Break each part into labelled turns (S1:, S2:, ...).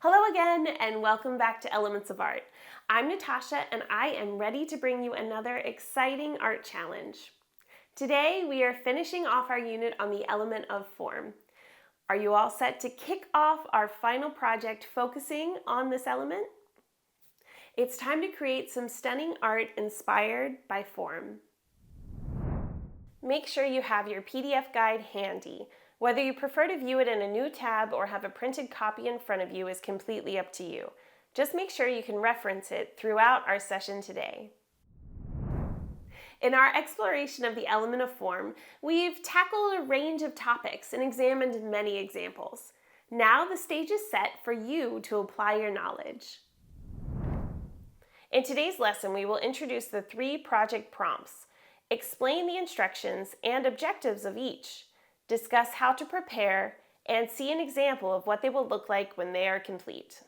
S1: Hello again, and welcome back to Elements of Art. I'm Natasha, and I am ready to bring you another exciting art challenge. Today, we are finishing off our unit on the element of form. Are you all set to kick off our final project focusing on this element? It's time to create some stunning art inspired by form. Make sure you have your PDF guide handy. Whether you prefer to view it in a new tab or have a printed copy in front of you is completely up to you. Just make sure you can reference it throughout our session today. In our exploration of the element of form, we've tackled a range of topics and examined many examples. Now the stage is set for you to apply your knowledge. In today's lesson, we will introduce the 3 project prompts, explain the instructions and objectives of each, discuss how to prepare, and see an example of what they will look like when they are complete.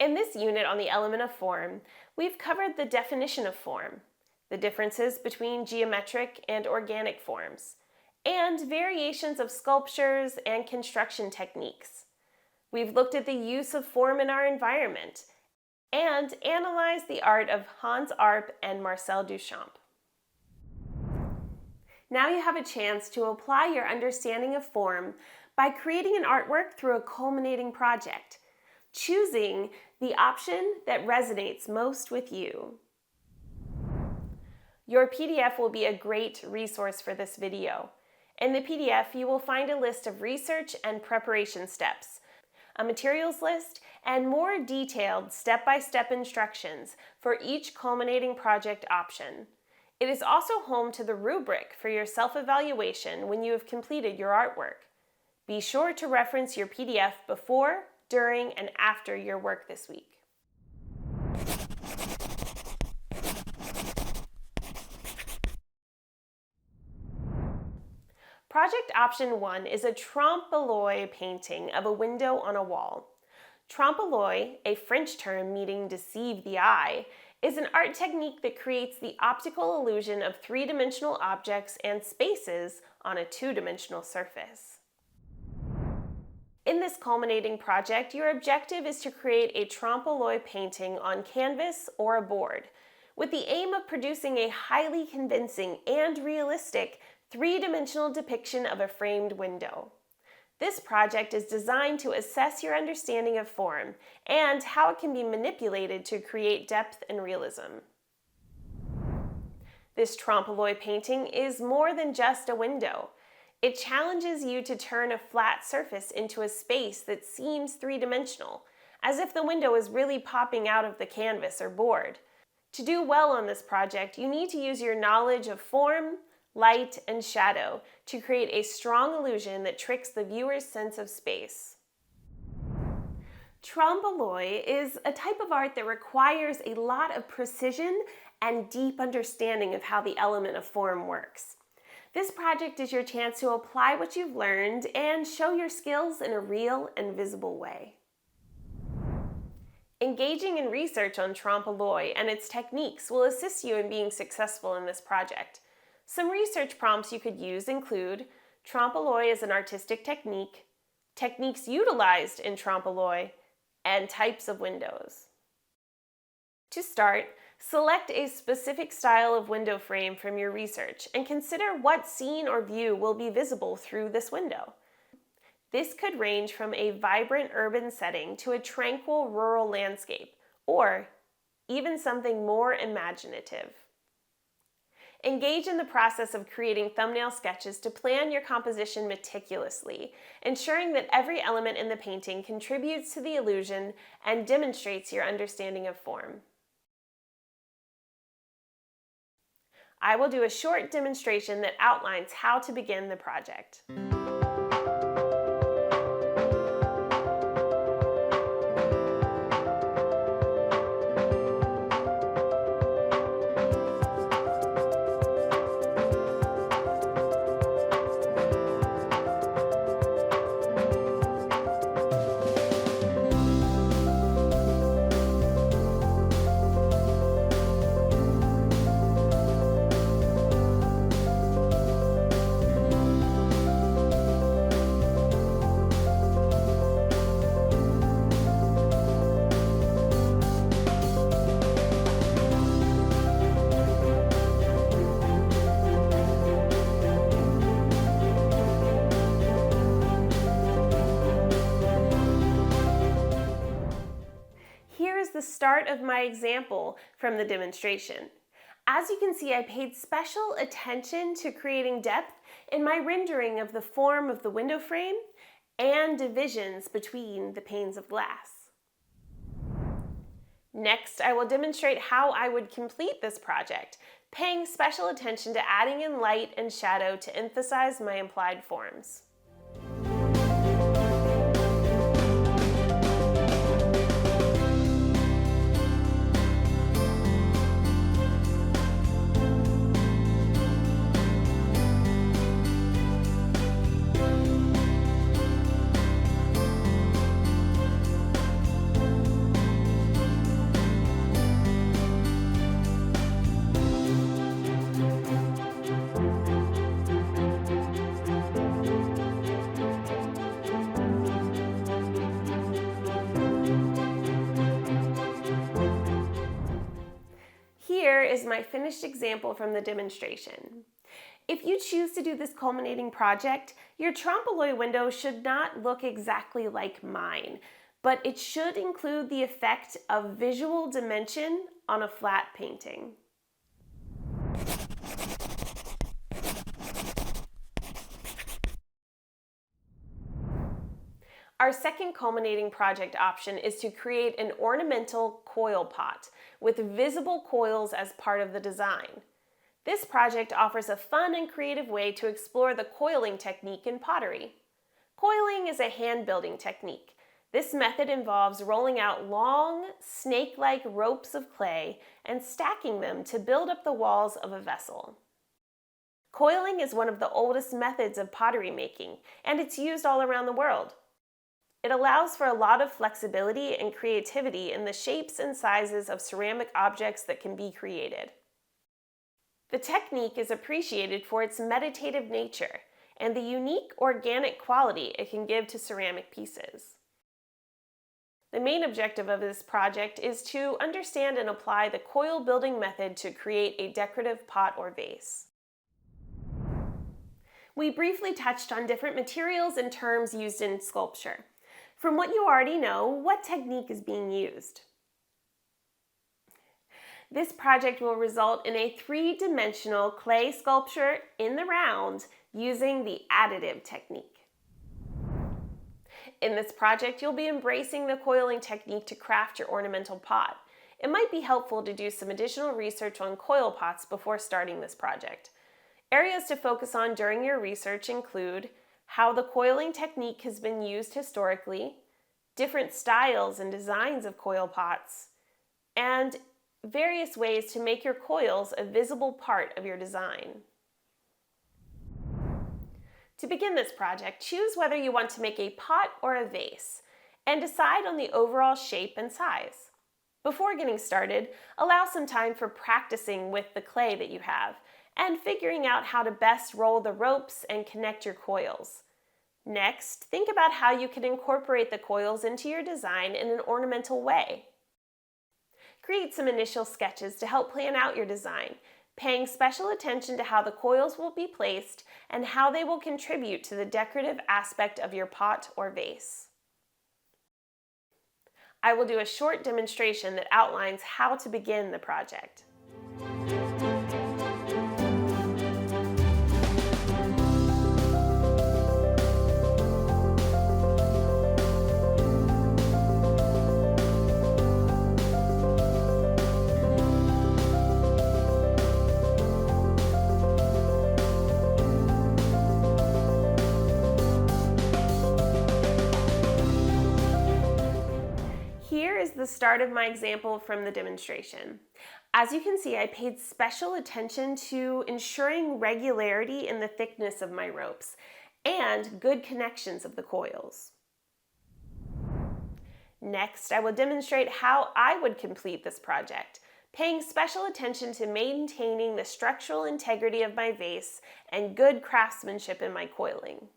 S1: In this unit on the element of form, we've covered the definition of form, the differences between geometric and organic forms, and variations of sculptures and construction techniques. We've looked at the use of form in our environment and analyzed the art of Hans Arp and Marcel Duchamp. Now you have a chance to apply your understanding of form by creating an artwork through a culminating project, choosing the option that resonates most with you. Your PDF will be a great resource for this video. In the PDF, you will find a list of research and preparation steps, a materials list, and more detailed step-by-step instructions for each culminating project option. It is also home to the rubric for your self-evaluation when you have completed your artwork. Be sure to reference your PDF before, during, and after your work this week. Project option 1 is a trompe l'oeil painting of a window on a wall. Trompe l'oeil, a French term meaning deceive the eye, is an art technique that creates the optical illusion of 3-dimensional objects and spaces on a 2-dimensional surface. In this culminating project, your objective is to create a trompe l'oeil painting on canvas or a board, with the aim of producing a highly convincing and realistic 3-dimensional depiction of a framed window. This project is designed to assess your understanding of form and how it can be manipulated to create depth and realism. This trompe l'oeil painting is more than just a window. It challenges you to turn a flat surface into a space that seems 3-dimensional, as if the window is really popping out of the canvas or board. To do well on this project, you need to use your knowledge of form, light, and shadow to create a strong illusion that tricks the viewer's sense of space. Trompe l'oeil is a type of art that requires a lot of precision and deep understanding of how the element of form works. This project is your chance to apply what you've learned and show your skills in a real and visible way. Engaging in research on trompe l'oeil and its techniques will assist you in being successful in this project. Some research prompts you could use include trompe l'oeil as an artistic technique, techniques utilized in trompe l'oeil, and types of windows. To start, select a specific style of window frame from your research and consider what scene or view will be visible through this window. This could range from a vibrant urban setting to a tranquil rural landscape, or even something more imaginative. Engage in the process of creating thumbnail sketches to plan your composition meticulously, ensuring that every element in the painting contributes to the illusion and demonstrates your understanding of form. I will do a short demonstration that outlines how to begin the project. the start of my example from the demonstration. As you can see, I paid special attention to creating depth in my rendering of the form of the window frame and divisions between the panes of glass. Next, I will demonstrate how I would complete this project, paying special attention to adding in light and shadow to emphasize my implied forms. Here is my finished example from the demonstration. If you choose to do this culminating project, your trompe l'oeil window should not look exactly like mine, but it should include the effect of visual dimension on a flat painting. Our second culminating project option is to create an ornamental coil pot with visible coils as part of the design. This project offers a fun and creative way to explore the coiling technique in pottery. Coiling is a hand-building technique. This method involves rolling out long, snake-like ropes of clay and stacking them to build up the walls of a vessel. Coiling is one of the oldest methods of pottery making, and it's used all around the world. It allows for a lot of flexibility and creativity in the shapes and sizes of ceramic objects that can be created. The technique is appreciated for its meditative nature and the unique organic quality it can give to ceramic pieces. The main objective of this project is to understand and apply the coil building method to create a decorative pot or vase. We briefly touched on different materials and terms used in sculpture. From what you already know, what technique is being used? This project will result in a three-dimensional clay sculpture in the round using the additive technique. In this project, you'll be embracing the coiling technique to craft your ornamental pot. It might be helpful to do some additional research on coil pots before starting this project. Areas to focus on during your research include how the coiling technique has been used historically, different styles and designs of coil pots, and various ways to make your coils a visible part of your design. To begin this project, choose whether you want to make a pot or a vase, and decide on the overall shape and size. Before getting started, allow some time for practicing with the clay that you have, and figuring out how to best roll the ropes and connect your coils. Next, think about how you can incorporate the coils into your design in an ornamental way. Create some initial sketches to help plan out your design, paying special attention to how the coils will be placed and how they will contribute to the decorative aspect of your pot or vase. I will do a short demonstration that outlines how to begin the project. Here is the start of my example from the demonstration. As you can see, I paid special attention to ensuring regularity in the thickness of my ropes and good connections of the coils. Next, I will demonstrate how I would complete this project, paying special attention to maintaining the structural integrity of my vase and good craftsmanship in my coiling.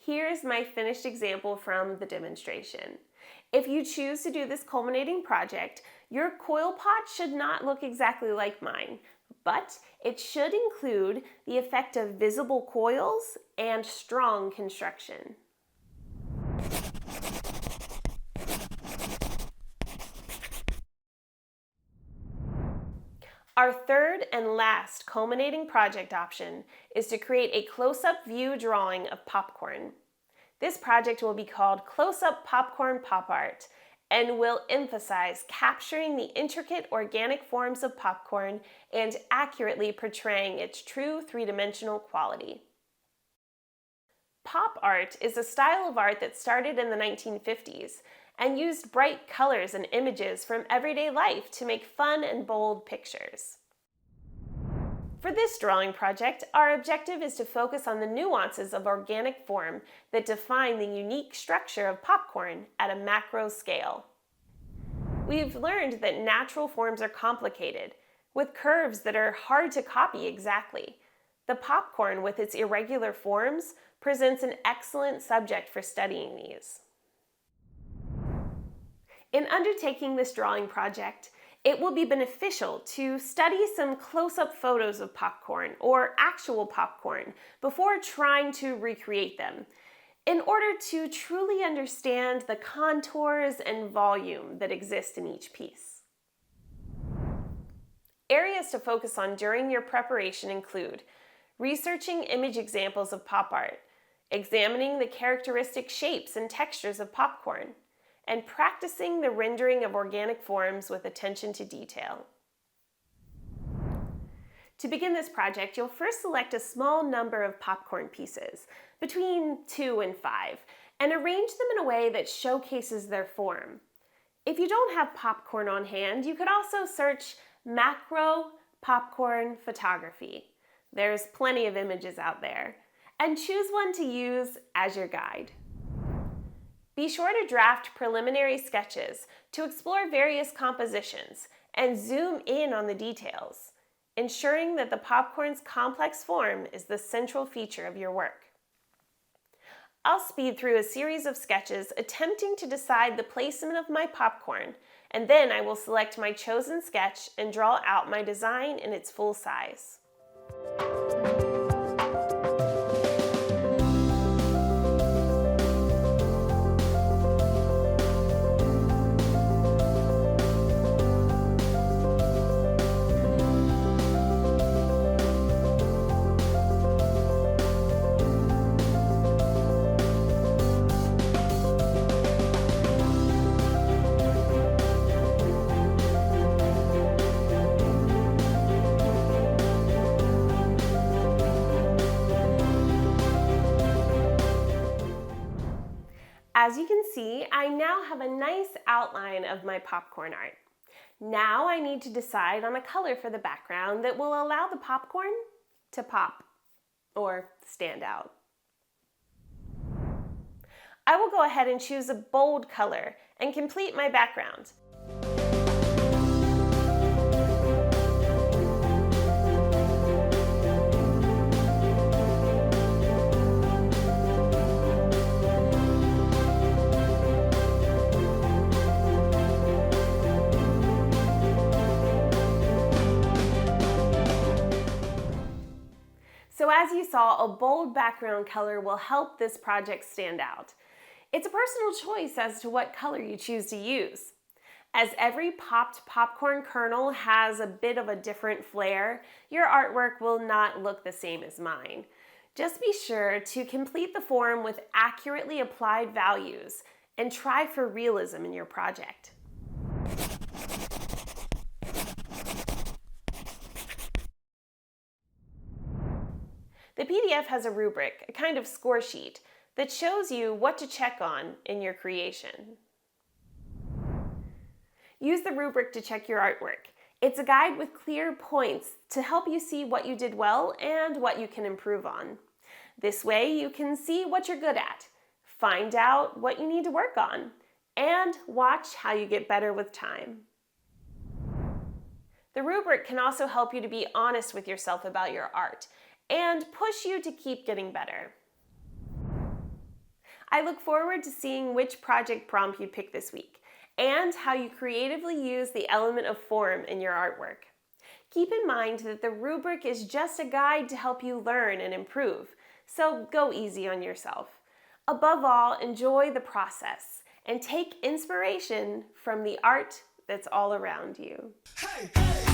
S1: Here's my finished example from the demonstration. If you choose to do this culminating project, your coil pot should not look exactly like mine, but it should include the effect of visible coils and strong construction. Our third and last culminating project option is to create a close-up view drawing of popcorn. This project will be called Close-Up Popcorn Pop Art and will emphasize capturing the intricate organic forms of popcorn and accurately portraying its true three-dimensional quality. Pop art is a style of art that started in the 1950s and used bright colors and images from everyday life to make fun and bold pictures. For this drawing project, our objective is to focus on the nuances of organic form that define the unique structure of popcorn at a macro scale. We've learned that natural forms are complicated, with curves that are hard to copy exactly. The popcorn, with its irregular forms, presents an excellent subject for studying these. In undertaking this drawing project, it will be beneficial to study some close-up photos of popcorn or actual popcorn before trying to recreate them, in order to truly understand the contours and volume that exist in each piece. Areas to focus on during your preparation include researching image examples of pop art, examining the characteristic shapes and textures of popcorn, and practicing the rendering of organic forms with attention to detail. To begin this project, you'll first select a small number of popcorn pieces, between 2 and 5, and arrange them in a way that showcases their form. If you don't have popcorn on hand, you could also search macro popcorn photography. There's plenty of images out there, and choose one to use as your guide. Be sure to draft preliminary sketches to explore various compositions and zoom in on the details, ensuring that the popcorn's complex form is the central feature of your work. I'll speed through a series of sketches attempting to decide the placement of my popcorn, and then I will select my chosen sketch and draw out my design in its full size. As you can see, I now have a nice outline of my popcorn art. Now I need to decide on a color for the background that will allow the popcorn to pop or stand out. I will go ahead and choose a bold color and complete my background. So as you saw, a bold background color will help this project stand out. It's a personal choice as to what color you choose to use. As every popped popcorn kernel has a bit of a different flair, your artwork will not look the same as mine. Just be sure to complete the form with accurately applied values and try for realism in your project. The PDF has a rubric, a kind of score sheet, that shows you what to check on in your creation. Use the rubric to check your artwork. It's a guide with clear points to help you see what you did well and what you can improve on. This way you can see what you're good at, find out what you need to work on, and watch how you get better with time. The rubric can also help you to be honest with yourself about your art and push you to keep getting better. I look forward to seeing which project prompt you pick this week and how you creatively use the element of form in your artwork. Keep in mind that the rubric is just a guide to help you learn and improve, so go easy on yourself. Above all, enjoy the process and take inspiration from the art that's all around you.
S2: Hey, hey.